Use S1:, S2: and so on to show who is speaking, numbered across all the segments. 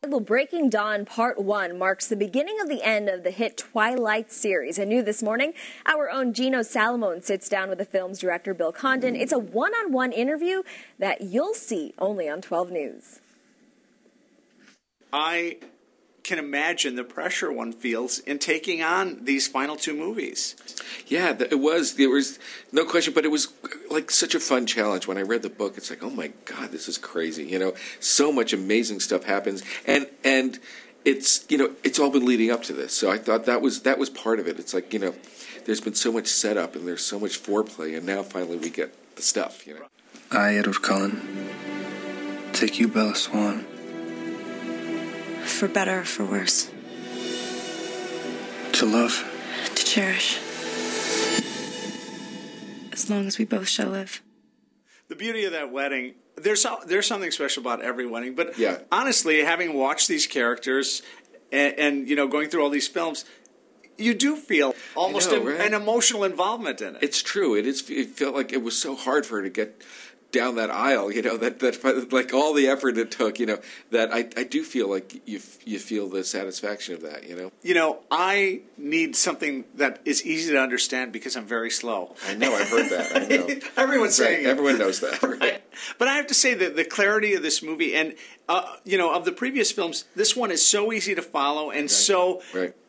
S1: Well, Breaking Dawn Part 1 marks the beginning of the end of the hit Twilight series. And new this morning, our own Gino Salamone sits down with the film's director, Bill Condon. It's a one-on-one interview that you'll see only on 12 News.
S2: I can imagine the pressure one feels in taking on these final two movies.
S3: Yeah, there was no question, but it was like such a fun challenge. When I read the book, it's like, oh my God, this is crazy. You know, so much amazing stuff happens, and it's, you know, it's all been leading up to this. So I thought that was part of it. It's like, you know, there's been so much setup and there's so much foreplay, and now finally we get the stuff. You know.
S4: I, Edward Cullen, take you, Bella Swan.
S5: For better or for worse.
S4: To love.
S5: To cherish. As long as we both shall live.
S2: The beauty of that wedding, there's something special about every wedding, but
S3: yeah.
S2: Honestly, having watched these characters and you know, going through all these films, you do feel almost an emotional involvement in it.
S3: It's true. It felt like it was so hard for her to get down that aisle, you know, that like all the effort it took, you know, that I do feel like you feel the satisfaction of that, you know.
S2: You know, I need something that is easy to understand because I'm very slow.
S3: I know, I've heard that. I know.
S2: Everyone's saying it.
S3: Everyone knows that.
S2: Right. But I have to say that the clarity of this movie and, you know, of the previous films, this one is so easy to follow and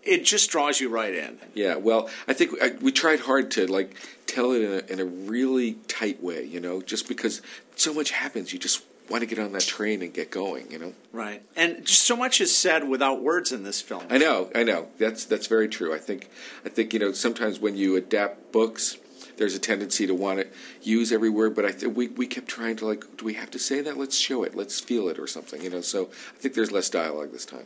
S2: it just draws you right in.
S3: Yeah, well, I think we tried hard to, like, tell it in a really tight way, you know, just because so much happens. You just want to get on that train and get going, you know.
S2: Right. And just so much is said without words in this film.
S3: I know. That's very true. I think you know, sometimes when you adapt books, there's a tendency to want to use every word, but we kept trying to, like, do we have to say that? Let's show it. Let's feel it or something, you know. So I think there's less dialogue this time.